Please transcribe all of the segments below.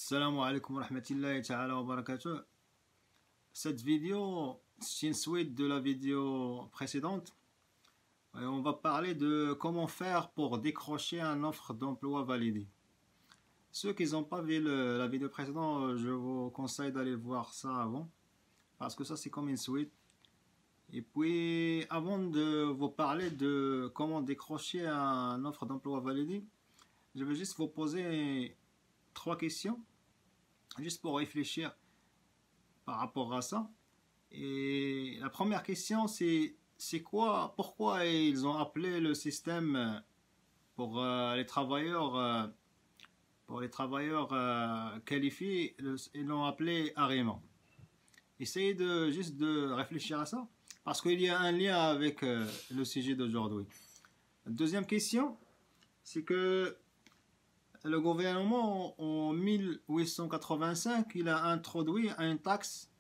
Salam alaikum wa rahmatullahi ta'ala wa barakatuh. Cette vidéo, c'est une suite de la vidéo précédente. Et on va parler de comment faire pour décrocher une offre d'emploi validée. Ceux qui n'ont pas vu la vidéo précédente, je vous conseille d'aller voir ça avant. Parce que ça, c'est comme une suite. Et puis, avant de vous parler de comment décrocher une offre d'emploi validée, je vais juste vous poser 3 questions, juste pour réfléchir par rapport à ça. Et la première question, c'est pourquoi ils ont appelé le système pour les travailleurs qualifiés, ils l'ont appelé AREMA. Essayez juste de réfléchir à ça, parce qu'il y a un lien avec le sujet d'aujourd'hui. Deuxième question, c'est que le gouvernement, en 1885, il a introduit une taxe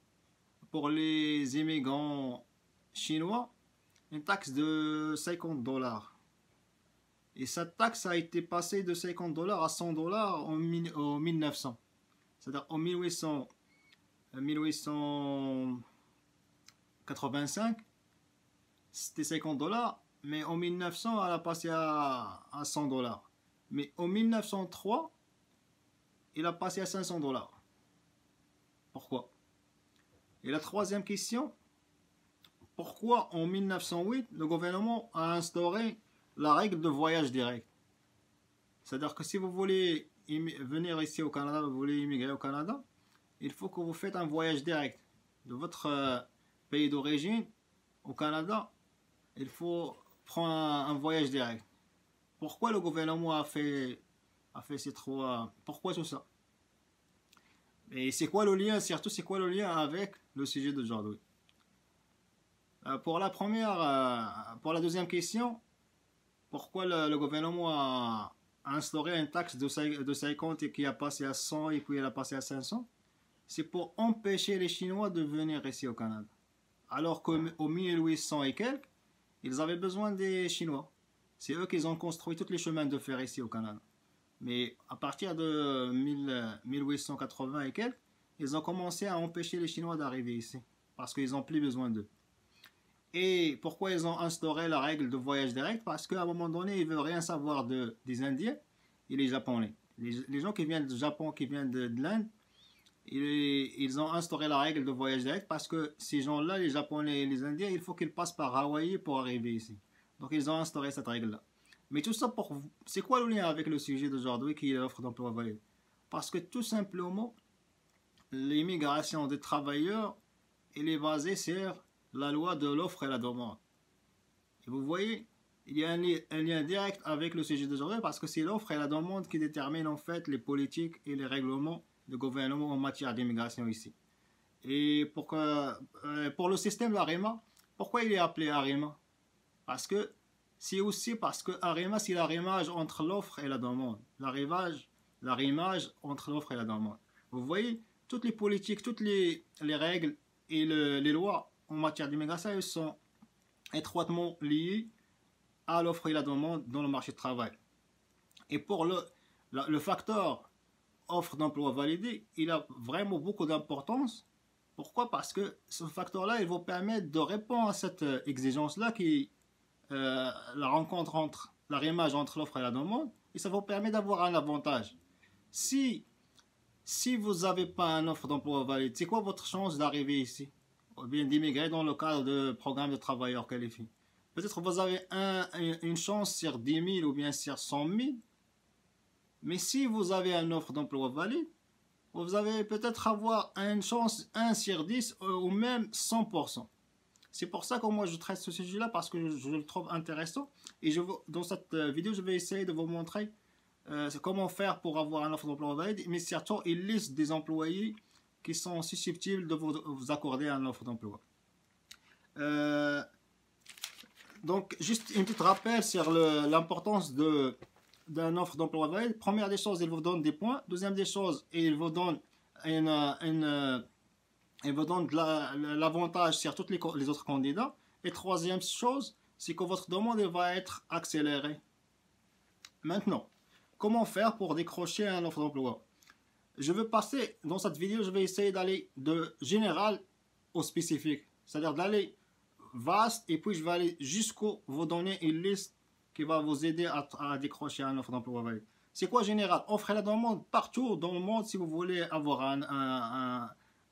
pour les immigrants chinois, une taxe de 50 $. Et cette taxe a été passée de 50 $ à 100 $ en 1900. C'est-à-dire en 1885, c'était 50 $, mais en 1900, elle a passé à 100 $. Mais en 1903, il a passé à 500 $. Pourquoi? Et la troisième question, pourquoi en 1908, le gouvernement a instauré la règle de voyage direct? C'est-à-dire que si vous voulez venir ici au Canada, vous voulez immigrer au Canada, il faut que vous faites un voyage direct de votre pays d'origine au Canada. Il faut prendre un voyage direct. Pourquoi le gouvernement a fait ces trois... Pourquoi tout ça? Et c'est quoi le lien, surtout c'est quoi le lien avec le sujet d'aujourd'hui? Pour la deuxième question, pourquoi le gouvernement a instauré une taxe de 50 et qui a passé à 100 et puis elle a passé à 500? C'est pour empêcher les Chinois de venir ici au Canada. Alors qu'au 1800 et quelques, ils avaient besoin des Chinois. C'est eux qui ont construit tous les chemins de fer ici au Canada. Mais à partir de 1880 et quelques, ils ont commencé à empêcher les Chinois d'arriver ici. Parce qu'ils n'ont plus besoin d'eux. Et pourquoi ils ont instauré la règle de voyage direct? Parce qu'à un moment donné, ils ne veulent rien savoir des Indiens et les Japonais. Les gens qui viennent du Japon, qui viennent de l'Inde, ils ont instauré la règle de voyage direct parce que ces gens-là, les Japonais et les Indiens, il faut qu'ils passent par Hawaï pour arriver ici. Donc ils ont instauré cette règle-là. Mais tout ça, c'est quoi le lien avec le sujet d'aujourd'hui qui est l'offre d'emploi valide? Parce que tout simplement, l'immigration des travailleurs, elle est basée sur la loi de l'offre et la demande. Et vous voyez, il y a un lien direct avec le sujet d'aujourd'hui parce que c'est l'offre et la demande qui déterminent en fait les politiques et les règlements du gouvernement en matière d'immigration ici. Et pour le système d'AREMA, pourquoi il est appelé AREMA? Parce que c'est aussi parce que AREMA, c'est l'arrimage entre l'offre et la demande. L'arrimage entre l'offre et la demande. Vous voyez, toutes les politiques, toutes les règles et les lois en matière d'immigration, elles sont étroitement liées à l'offre et la demande dans le marché du travail. Et pour le facteur offre d'emploi validé, il a vraiment beaucoup d'importance. Pourquoi? Parce que ce facteur-là, il va permettre de répondre à cette exigence-là qui la rencontre entre l'arrimage entre l'offre et la demande, et ça vous permet d'avoir un avantage. Si vous n'avez pas une offre d'emploi valide, c'est quoi votre chance d'arriver ici ou bien d'immigrer dans le cadre de programme de travailleurs qualifiés? Peut-être vous avez une chance sur 10 000 ou bien sur 100 000, mais si vous avez une offre d'emploi valide, vous allez peut-être avoir une chance 1 sur 10 ou même 100%. C'est pour ça que moi je traite ce sujet-là parce que je le trouve intéressant. Et dans cette vidéo, je vais essayer de vous montrer comment faire pour avoir une offre d'emploi valide. Mais surtout, il liste des employés qui sont susceptibles de vous accorder une offre d'emploi. Donc, juste un petit rappel sur l'importance d'une offre d'emploi valide. Première des choses, il vous donne des points. Deuxième des choses, il vous donne l'avantage sur tous les autres candidats. Et troisième chose, c'est que votre demande va être accélérée. Maintenant, comment faire pour décrocher une offre d'emploi? je veux passer, dans cette vidéo, je vais essayer d'aller de général au spécifique. C'est-à-dire d'aller vaste et puis je vais aller jusqu'au vous donner une liste qui va vous aider à décrocher un offre d'emploi valide. C'est quoi général? Offrez-la dans le monde, partout dans le monde. Si vous voulez avoir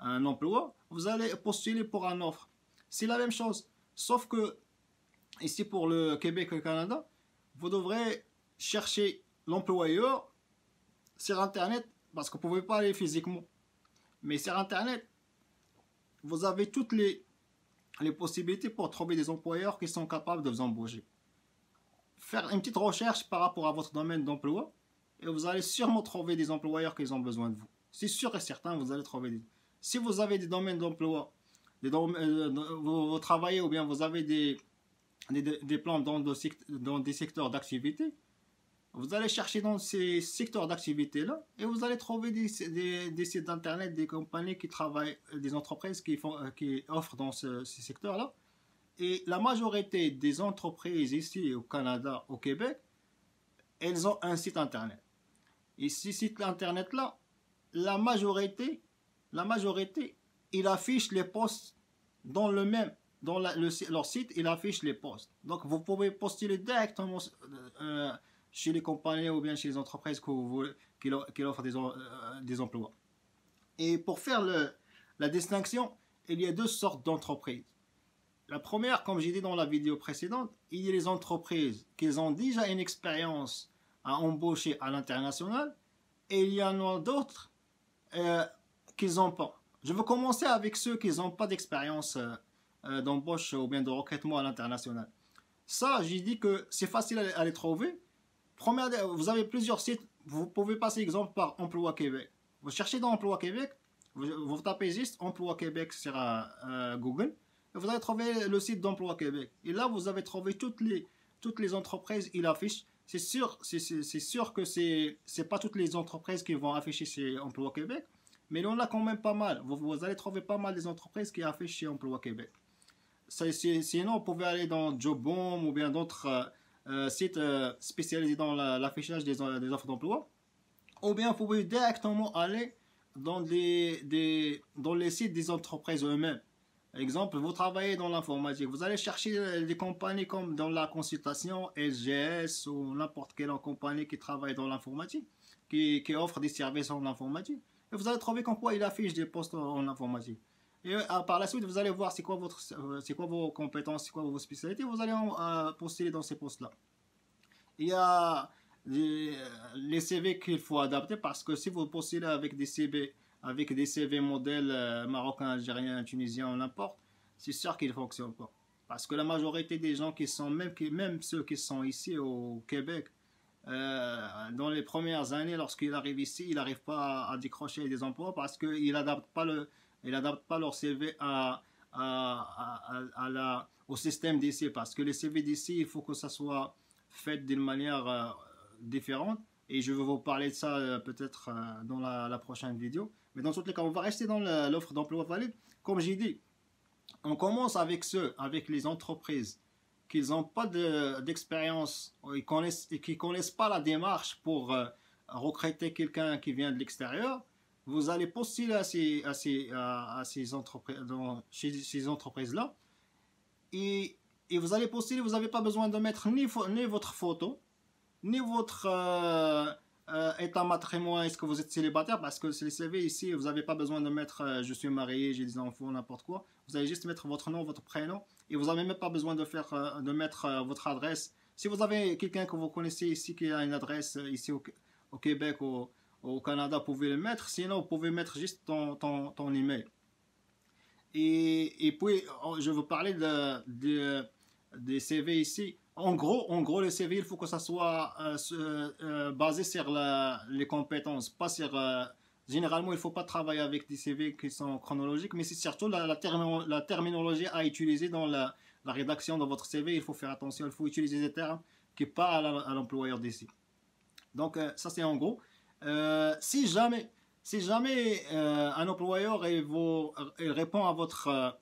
un emploi, vous allez postuler pour un offre. C'est la même chose. Sauf que ici pour le Québec et le Canada, vous devrez chercher l'employeur sur Internet parce que vous ne pouvez pas aller physiquement. Mais sur Internet, vous avez toutes les possibilités pour trouver des employeurs qui sont capables de vous embaucher. Faire une petite recherche par rapport à votre domaine d'emploi et vous allez sûrement trouver des employeurs qui ont besoin de vous. C'est sûr et certain, vous allez trouver des... Si vous avez des domaines d'emploi, vous travaillez ou bien vous avez des plans dans des secteurs d'activité, vous allez chercher dans ces secteurs d'activité-là et vous allez trouver des sites d'internet, des compagnies qui travaillent, des entreprises qui offrent dans ces secteurs-là. Et la majorité des entreprises ici au Canada, au Québec, elles ont un site internet. Et ce site internet-là, la majorité, il affiche les postes dans le même, leur site, il affiche les postes. Donc vous pouvez postuler directement chez les compagnies ou bien chez les entreprises qui offrent des emplois. Et pour faire la distinction, il y a deux sortes d'entreprises. La première, comme j'ai dit dans la vidéo précédente, il y a les entreprises qui ont déjà une expérience à embaucher à l'international et il y en a d'autres qui n'ont pas. Je vais commencer avec ceux qui n'ont pas d'expérience d'embauche ou bien de recrutement à l'international. Ça, j'ai dit que c'est facile à les trouver. Vous avez plusieurs sites. Vous pouvez passer exemple par Emploi Québec. Vous cherchez dans Emploi Québec, vous tapez juste Emploi Québec sur Google. Et vous allez trouver le site d'Emploi Québec. Et là, vous avez trouvé toutes les entreprises. Il affiche. C'est sûr que c'est pas toutes les entreprises qui vont afficher chez Emploi Québec, mais il y en a quand même pas mal. Vous allez trouver pas mal des entreprises qui affichent chez Emploi Québec. Sinon, vous pouvez aller dans Jobbomb ou bien d'autres sites spécialisés dans l'affichage des offres d'emploi. Ou bien vous pouvez directement aller dans les sites des entreprises eux-mêmes. Exemple, vous travaillez dans l'informatique, vous allez chercher des compagnies comme dans la consultation, SGS ou n'importe quelle compagnie qui travaille dans l'informatique, qui offre des services en informatique. Et vous allez trouver qu'en quoi il affiche des postes en informatique. Et par la suite, vous allez voir c'est quoi vos compétences, c'est quoi vos spécialités, vous allez postuler dans ces postes-là. Il y a les CV qu'il faut adapter parce que si vous postulez avec des CV modèles marocains, algériens, tunisiens ou n'importe, c'est sûr qu'ils ne fonctionnent pas. Parce que la majorité des gens qui sont, même ceux qui sont ici au Québec, dans les premières années, lorsqu'ils arrivent ici, ils n'arrivent pas à décrocher des emplois parce qu'ils n'adaptent pas leur CV au système d'ici. Parce que les CV d'ici, il faut que ça soit fait d'une manière différente. Et je vais vous parler de ça peut-être dans la prochaine vidéo. Mais dans tous les cas, on va rester dans l'offre d'emploi valide. Comme j'ai dit, on commence avec les entreprises qui n'ont pas d'expérience et qui ne connaissent pas la démarche pour recruter quelqu'un qui vient de l'extérieur. Vous allez postuler à ces entreprises-là. Et vous allez postuler, vous n'avez pas besoin de mettre ni votre photo, ni votre état matrimonial, est-ce que vous êtes célibataire, parce que c'est le CV ici, vous n'avez pas besoin de mettre je suis marié, j'ai des enfants, n'importe quoi. Vous allez juste mettre votre nom, votre prénom, et vous n'avez même pas besoin de mettre votre adresse. Si vous avez quelqu'un que vous connaissez ici qui a une adresse ici au Québec, au Canada, vous pouvez le mettre, sinon vous pouvez mettre juste ton email. Et puis, je vais vous parler des CV ici. En gros, le CV, il faut que ça soit basé sur les compétences, pas sur... généralement, il ne faut pas travailler avec des CV qui sont chronologiques, mais c'est surtout la terminologie à utiliser dans la rédaction de votre CV. Il faut faire attention, il faut utiliser des termes qui parlent à l'employeur d'ici. Donc, ça c'est en gros. Si jamais un employeur il répond à votre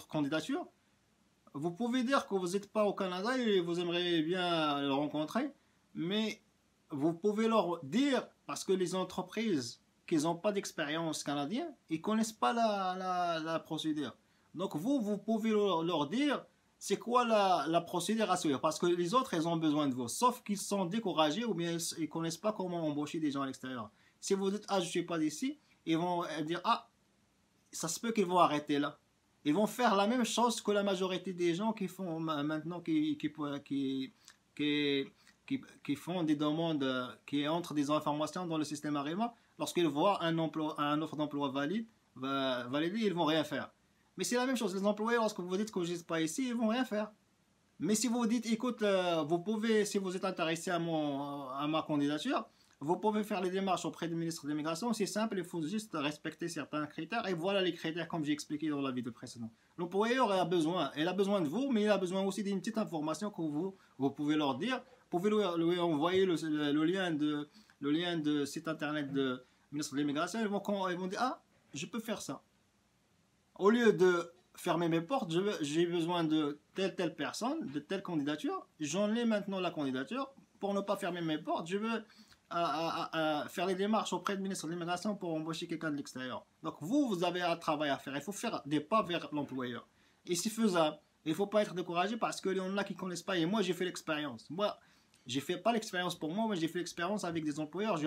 candidature, vous pouvez dire que vous n'êtes pas au Canada et vous aimeriez bien le rencontrer, mais vous pouvez leur dire, parce que les entreprises qui n'ont pas d'expérience canadienne, ils ne connaissent pas la procédure. Donc vous pouvez leur dire, c'est quoi la procédure à suivre, parce que les autres, ils ont besoin de vous, sauf qu'ils sont découragés ou bien ils ne connaissent pas comment embaucher des gens à l'extérieur. Si vous dites, ah, je ne suis pas d'ici, ils vont dire, ah, ça se peut qu'ils vont arrêter là. Ils vont faire la même chose que la majorité des gens qui font maintenant, qui, qui font des demandes, qui entrent des informations dans le système Arima. Lorsqu'ils voient un offre d'emploi validé, ils vont rien faire. Mais c'est la même chose, les employés, lorsque vous dites que je ne suis pas ici, ils vont rien faire. Mais si vous dites, écoute, vous pouvez, si vous êtes intéressé à ma candidature, vous pouvez faire les démarches auprès du ministre de l'Immigration. C'est simple, il faut juste respecter certains critères. Et voilà les critères comme j'ai expliqué dans la vidéo précédente. L'employeur a besoin de vous, mais il a besoin aussi d'une petite information que vous pouvez leur dire. Vous pouvez lui envoyer le lien de site internet du ministre de l'Immigration. Ils vont dire, ah, je peux faire ça. Au lieu de fermer mes portes, j'ai besoin de telle personne, de telle candidature. J'en ai maintenant la candidature. Pour ne pas fermer mes portes, je veux faire les démarches auprès du ministre de l'Immigration pour embaucher quelqu'un de l'extérieur. Donc vous avez un travail à faire. Il faut faire des pas vers l'employeur. Et c'est faisable. Il ne faut pas être découragé parce qu'il y en a qui ne connaissent pas. Et moi, j'ai fait l'expérience. Moi, j'ai fait pas l'expérience pour moi, mais j'ai fait l'expérience avec des employeurs.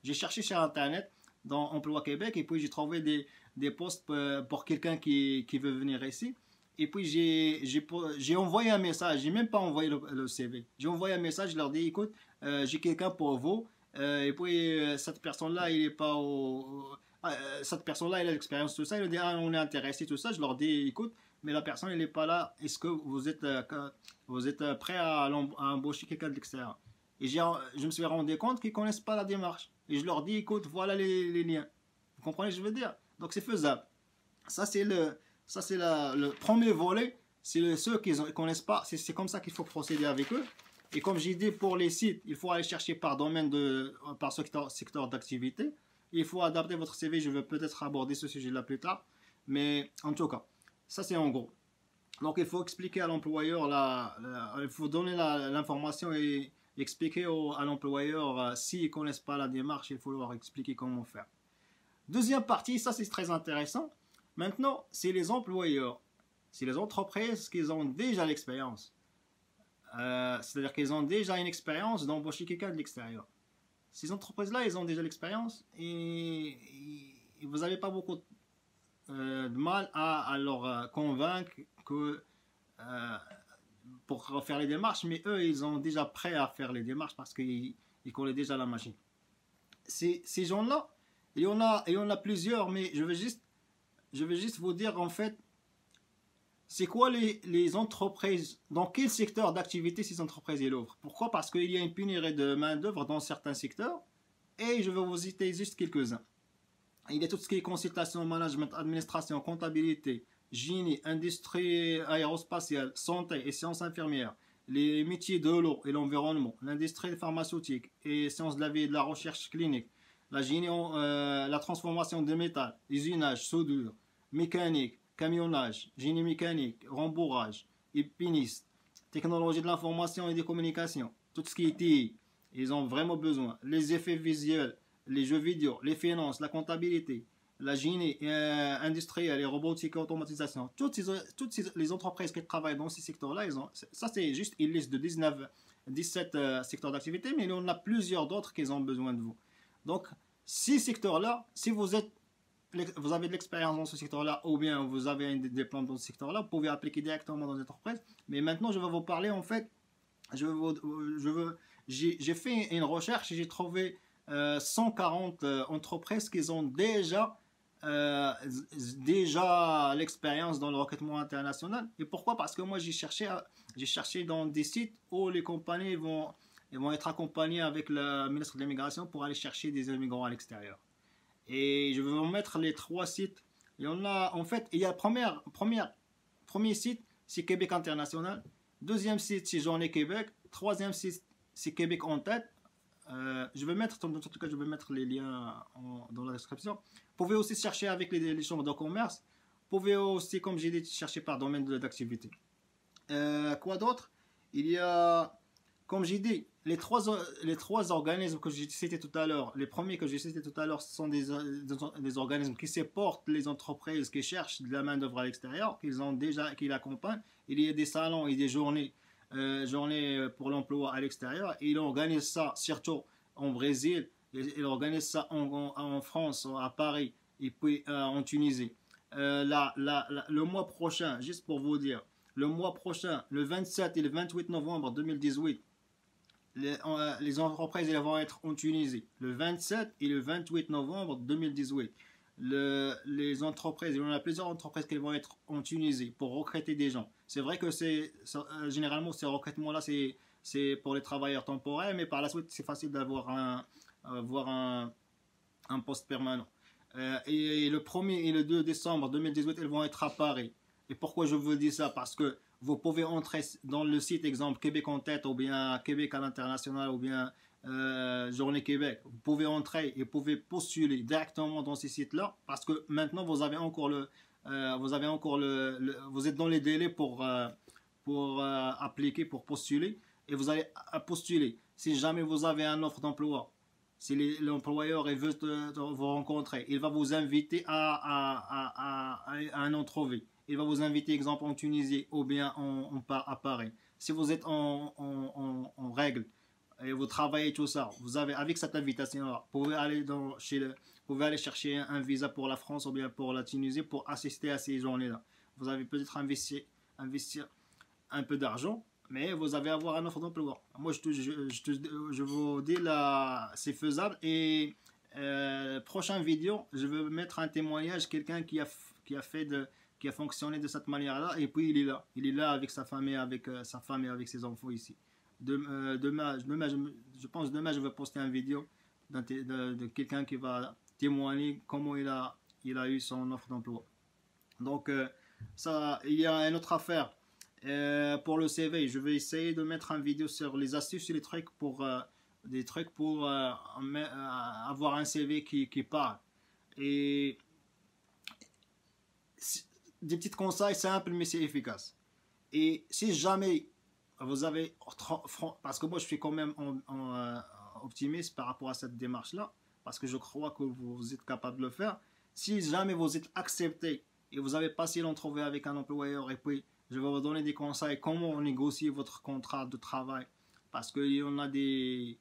J'ai cherché sur Internet dans Emploi Québec et puis j'ai trouvé des postes pour quelqu'un qui veut venir ici. Et puis j'ai envoyé un message, j'ai même pas envoyé le CV. J'ai envoyé un message, je leur dis, écoute, j'ai quelqu'un pour vous. Et puis cette personne-là, il est pas cette personne-là, il a l'expérience, tout ça. Il dit, ah, on est intéressé, tout ça. Je leur dis, écoute, mais la personne, elle n'est pas là. Est-ce que vous êtes prêt à embaucher quelqu'un de l'extérieur? Et je me suis rendu compte qu'ils ne connaissent pas la démarche. Et je leur dis, écoute, voilà les liens. Vous comprenez ce que je veux dire? Donc c'est faisable. Ça, c'est le premier volet. C'est ceux qui ne connaissent pas. C'est comme ça qu'il faut procéder avec eux. Et comme j'ai dit, pour les sites, il faut aller chercher par domaine, par secteur d'activité. Il faut adapter votre CV. Je vais peut-être aborder ce sujet-là plus tard. Mais en tout cas, ça c'est en gros. Donc il faut expliquer à l'employeur, il faut donner l'information et expliquer à l'employeur s'ils ne connaissent pas la démarche, il faut leur expliquer comment faire. Deuxième partie, ça c'est très intéressant. Maintenant, c'est les employeurs, c'est les entreprises qui ont déjà l'expérience. C'est-à-dire qu'ils ont déjà une expérience d'embaucher quelqu'un de l'extérieur. Ces entreprises-là, ils ont déjà l'expérience et vous n'avez pas beaucoup de mal à leur convaincre que pour faire les démarches, mais eux, ils sont déjà prêts à faire les démarches parce qu'ils connaissent déjà la machine. Ces gens-là, il y en a plusieurs, mais je vais juste vous dire en fait, c'est quoi les entreprises, dans quel secteur d'activité ces entreprises elles ouvrent. Pourquoi? Parce qu'il y a une pénurie de main-d'œuvre dans certains secteurs, et je vais vous citer juste quelques-uns. Il y a tout ce qui est consultation, management, administration, comptabilité, génie, industrie aérospatiale, santé et sciences infirmières, les métiers de l'eau et l'environnement, l'industrie pharmaceutique et sciences de la vie et de la recherche clinique, la génie, la transformation de métal, usinage, soudure, mécanique, camionnage, génie mécanique, rembourrage, épiniste, technologie de l'information et des communications, tout ce qui est TI, ils ont vraiment besoin. Les effets visuels, les jeux vidéo, les finances, la comptabilité, la génie industrielle, les robotiques et automatisation, toutes les entreprises qui travaillent dans ces secteurs-là, ça c'est juste une liste de 17 secteurs d'activité, mais il y en a plusieurs d'autres qui ont besoin de vous. Donc, ces secteurs-là, si vous avez de l'expérience dans ce secteur-là ou bien vous avez un diplôme dans ce secteur-là, vous pouvez appliquer directement dans l'entreprise. Mais maintenant, je vais vous parler en fait, j'ai fait une recherche et j'ai trouvé 140 entreprises qui ont déjà l'expérience dans le recrutement international. Et pourquoi? Parce que moi j'ai cherché dans des sites où les compagnies vont être accompagnées avec le ministre de l'Immigration pour aller chercher des immigrants à l'extérieur. Et je vais vous mettre les 3 sites. Il y en a, en fait, il y a premier site, c'est Québec International. Deuxième site, c'est Journée Québec. Troisième site, c'est Québec en tête. Je vais mettre, en tout cas, je vais mettre les liens dans la description. Vous pouvez aussi chercher avec les chambres de commerce. Vous pouvez aussi, comme j'ai dit, chercher par domaine d'activité. Quoi d'autre? Il y a, comme j'ai dit, les trois organismes que j'ai cités tout à l'heure, les premiers que j'ai cités tout à l'heure, ce sont des organismes qui supportent les entreprises qui cherchent de la main-d'œuvre à l'extérieur, qui l'accompagnent. Il y a des salons et des journées pour l'emploi à l'extérieur. Et ils organisent ça surtout en Brésil, ils organisent ça en France, à Paris, et puis en Tunisie. Le mois prochain, juste pour vous dire, le mois prochain, le 27 et le 28 novembre 2018, les entreprises elles vont être en Tunisie le 27 et le 28 novembre 2018. Les entreprises, il y en a plusieurs entreprises qui vont être en Tunisie pour recruter des gens. C'est vrai que généralement ces recrutements-là, c'est pour les travailleurs temporaires, mais par la suite, c'est facile avoir un poste permanent. Et le 1er et le 2 décembre 2018, elles vont être à Paris. Et pourquoi je vous dis ça? Parce que vous pouvez entrer dans le site, exemple Québec en tête, ou bien Québec à l'international, ou bien Journée Québec. Vous pouvez entrer et vous pouvez postuler directement dans ces sites-là, parce que maintenant vous avez encore vous êtes dans les délais pour appliquer, pour postuler, et vous allez postuler. Si jamais vous avez une offre d'emploi, si l'employeur veut vous rencontrer, il va vous inviter à un entrevue. Il va vous inviter, exemple, en Tunisie ou bien à Paris. Si vous êtes en règle et vous travaillez tout ça, vous avez, avec cette invitation-là, vous pouvez aller chercher un visa pour la France ou bien pour la Tunisie pour assister à ces journées-là. Vous avez peut-être investir un peu d'argent, mais vous allez avoir une offre d'emploi. Moi, je vous dis là, c'est faisable. Et prochaine vidéo, je vais mettre un témoignage, quelqu'un qui a fonctionné de cette manière-là, et puis il est là avec sa famille, avec ses enfants ici. Demain, je pense demain, je vais poster une vidéo de quelqu'un qui va témoigner comment il a eu son offre d'emploi. Donc, il y a une autre affaire. Pour le CV, je vais essayer de mettre une vidéo sur les astuces et les trucs pour avoir un CV qui parle. Et des petits conseils simples mais c'est efficace. Et si jamais vous avez, parce que moi je suis quand même optimiste par rapport à cette démarche-là, parce que je crois que vous êtes capable de le faire. Si jamais vous êtes accepté et vous avez passé l'entrevue avec un employeur, et puis je vais vous donner des conseils comment négocier votre contrat de travail, parce qu'il y en a des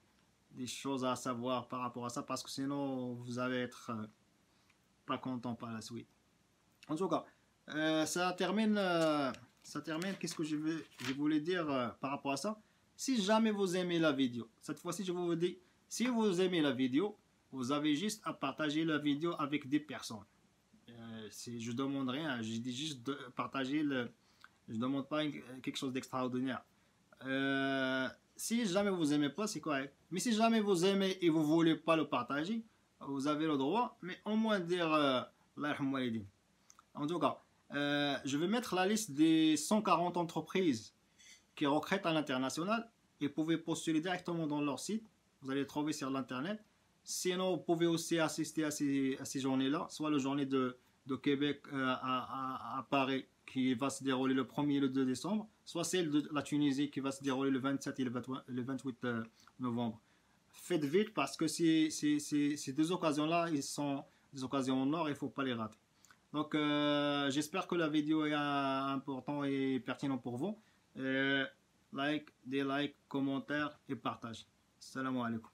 choses à savoir par rapport à ça, parce que sinon vous allez être pas content par la suite. En tout cas, ça termine. Qu'est-ce que je voulais dire par rapport à ça? Si jamais vous aimez la vidéo, cette fois-ci je vous dis, si vous aimez la vidéo, vous avez juste à partager la vidéo avec des personnes. Je demande rien, je dis juste de partager je ne demande pas quelque chose d'extraordinaire. Si jamais vous aimez pas, c'est correct. Mais si jamais vous aimez et vous voulez pas le partager, vous avez le droit, mais au moins dire en tout cas, je vais mettre la liste des 140 entreprises qui recrutent à l'international et vous pouvez postuler directement dans leur site. Vous allez le trouver sur l'internet. Sinon, vous pouvez aussi assister à ces journées-là, soit la journée de Québec à Paris qui va se dérouler le 1er et le 2 décembre, soit celle de la Tunisie qui va se dérouler le 27 et le 28 novembre. Faites vite parce que ces deux occasions-là, ils sont des occasions en or et il ne faut pas les rater. Donc, j'espère que la vidéo est importante et pertinente pour vous. Des likes, commentaires et partage. Salam alaikum.